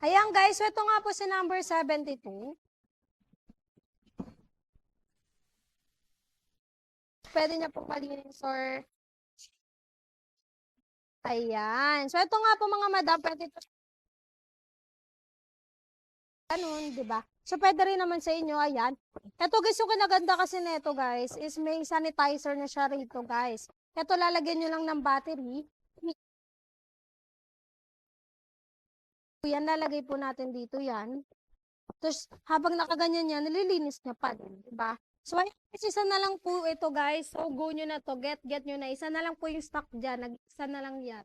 Ayan guys, so ito nga po si number 72. Pwede niya po malinis or ayan. So ito nga po mga madam, pwede ito ganun, di ba? So pwede rin naman sa inyo, ayan. Ito guys, yung kinaganda kasi nito guys, is may sanitizer na siya rito guys. Ito lalagyan nyo lang ng battery. Yan, lalagay po natin dito yan. Tapos, habang nakaganyan yan, nililinis niya pa din, diba? So, ayun, isa na lang po ito, guys. So, go nyo na to. Get nyo na. Isa na lang po yung stock dyan. Isa na lang yan.